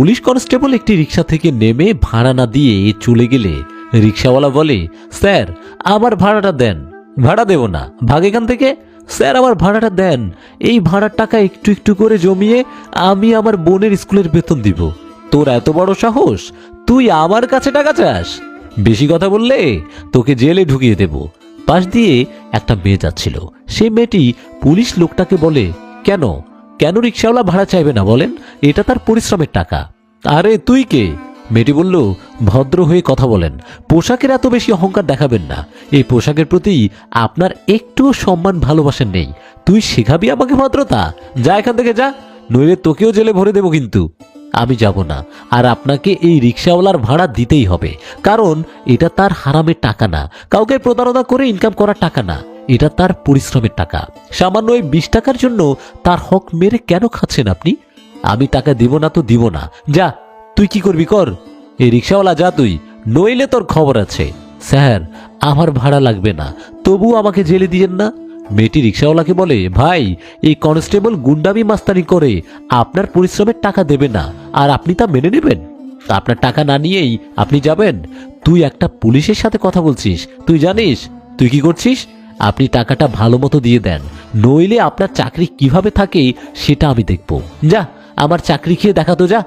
Police constable একটি রিক্সা থেকে নেমে ভাড়া না দিয়ে চলে গেলে রিক্সাওয়ালা বলে, স্যার আমার ভাড়াটা দেন। ভাড়া দেব না, ভাগ এখান থেকে। স্যার আমার ভাড়াটা দেন, এই ভাড়ার টাকা একটু একটু করে জমিয়ে আমি আমার বোনের স্কুলের বেতন দিব। তোর এত বড় সাহস, তুই আমার কাছে টাকা চাস? বেশি কথা বললে তোকে জেলে ঢুকিয়ে দেব। পাশ দিয়ে একটা মেয়ে যাচ্ছিল, সেই মেয়েটি পুলিশ লোকটাকে বলে, কেন কেন রিক্সাওয়ালা ভাড়া চাইবে না বলেন? এটা তার পরিশ্রমের টাকা। আরে তুই কে? মেয়েটি বলল, ভদ্র হয়ে কথা বলেন, পোশাকের এত বেশি অহংকার দেখাবেন না। এই পোশাকের প্রতি আপনার একটুও সম্মান ভালোবাসেন নেই। তুই শেখাবি আমাকে ভদ্রতা? যা এখান থেকে যা, নইলে তোকেও জেলে ভরে দেব। কিন্তু আমি যাব না, আর আপনাকে এই রিক্সাওয়ালার ভাড়া দিতেই হবে, কারণ এটা তার হারামের টাকা না, কাউকে প্রতারণা করে ইনকাম করার টাকা না, এটা তার পরিশ্রমের টাকা। সামান্য এই 20 টাকার জন্য তার হক মেরে কেন খাচ্ছেন আপনি? আমি টাকা দিব না তো দিব না, যা তুই কি করবি কর। এই রিক্সাওয়ালা যা তুই, নইলে তোর খবর আছে। স্যার আমার ভাড়া লাগবে না, তবু আমাকে জেলে দিয়েন না। মেয়েটি রিক্সাওয়ালাকে বলে, ভাই এই কনস্টেবল গুন্ডামি মাস্তানি করে আপনার পরিশ্রমের টাকা দেবে না, আর আপনি তা মেনে নেবেন? আপনার টাকা না নিয়েই আপনি যাবেন? তুই একটা পুলিশের সাথে কথা বলছিস? তুই জানিস তুই কি করছিস? আপনি টাকাটা ভালো মতো দিয়ে দেন, নইলে আপনার চাকরি কিভাবে থাকে সেটা আমি দেখব। যা আমার চাকরি খেয়ে দেখা তো, যা।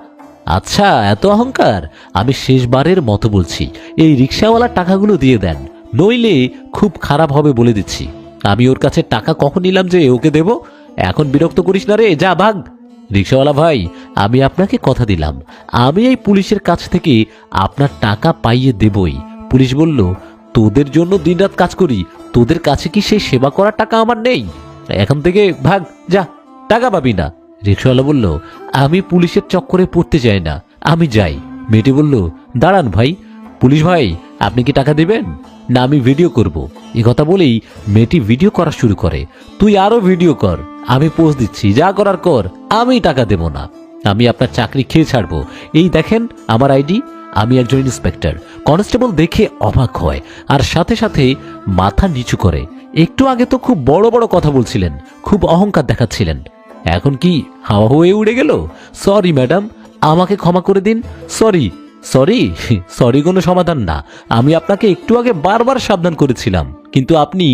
আচ্ছা এত অহংকার? আমি শেষবারের মতো বলছি, এই রিক্সাওয়ালার টাকাগুলো দিয়ে দেন, নইলে খুব খারাপ হবে বলে দিচ্ছি। আমি ওর কাছে টাকা কখন নিলাম যে ওকে দেব? এখন বিরক্ত করিস না রে, যা ভাগ। রিক্সাওয়ালা ভাই, আমি আপনাকে কথা দিলাম, আমি এই পুলিশের কাছ থেকে আপনার টাকা পাইয়ে দেবই। পুলিশ বলল, তোদের জন্য দিনরাত কাজ করি, তোদের কাছে কি সেই সেবা করার টাকা আমার নেই? এখান থেকে ভাগ, যা, টাকা পাবি না। রিক্সাওয়ালা বলল, আমি পুলিশের চক্করে পড়তে চাই না, আমি যাই। মেয়েটি বলল, দাঁড়ান ভাই, পুলিশ ভাই আপনি কি টাকা দেবেন? না আমি ভিডিও করব। এ কথা বলেই মেয়েটি ভিডিও করা শুরু করে। তুই আরো ভিডিও কর, আমি পোস্ট দিচ্ছি, যা করার কর, আমি টাকা দেব না। আমি আপনার চাকরি খেয়ে ছাড়বো। এই দেখেন আমার আইডি, আমি একজন ইন্সপেক্টর। কনস্টেবল দেখে অবাক হয়, আর সাথে সাথে মাথা নিচু করে। একটু আগে তো খুব বড় বড় কথা বলছিলেন, খুব অহংকার দেখাচ্ছিলেন, এখন কি হাওয়া হয়ে উড়ে গেল? সরি ম্যাডাম, আমাকে ক্ষমা করে দিন। সরি সরি সরি কোনো সমাধান না। আমি আপনাকে একটু আগে বারবার সাবধান করেছিলাম, কিন্তু আপনি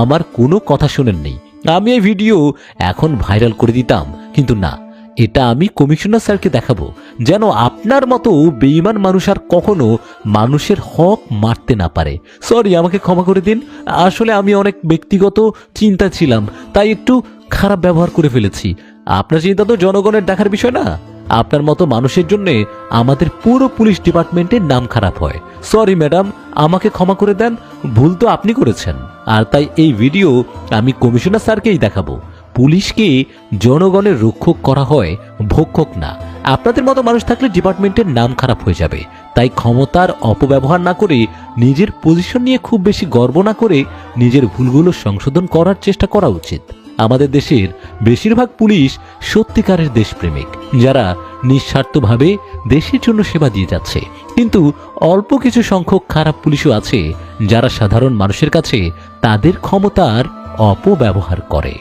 আমার কোনো কথা শোনেননি। আমি এই ভিডিও এখন ভাইরাল করে দিতাম, কিন্তু না, এটা আমি কমিশনার স্যারকে দেখাবো, যেন আপনার মতো বেঈমান মানুষ আর কখনো মানুষের হক মারতে না পারে। সরি, আমাকে ক্ষমা করে দিন। আসলে আমি অনেক ব্যক্তিগত চিন্তা ছিলাম, তাই একটু খারাপ ব্যবহার করে ফেলেছি। আপনার চিন্তা তো জনগণের দেখার বিষয় না। আপনার মতো মানুষের জন্য আমাদের পুরো পুলিশ ডিপার্টমেন্টের নাম খারাপ হয়। সরি ম্যাডাম, আমাকে ক্ষমা করে দেন, ভুল তো আপনি করেছেন। আর তাই এই ভিডিও আমি কমিশনার স্যারকেই দেখাবো। পুলিশকে জনগণের রক্ষক করা হয়, ভক্ষক না। আপনাদের মতো মানুষ থাকলে ডিপার্টমেন্টের নাম খারাপ হয়ে যাবে। তাই ক্ষমতার অপব্যবহার না করে, নিজের পজিশন নিয়ে খুব বেশি গর্ব না করে, নিজের ভুলগুলো সংশোধন করার চেষ্টা করা উচিত। আমাদের দেশের বেশিরভাগ পুলিশ সত্যিকারের দেশপ্রেমিক, যারা নিঃস্বার্থভাবে দেশের জন্য সেবা দিয়ে যাচ্ছে। কিন্তু অল্প কিছু সংখ্যক খারাপ পুলিশও আছে, যারা সাধারণ মানুষের কাছে তাদের ক্ষমতার অপব্যবহার করে।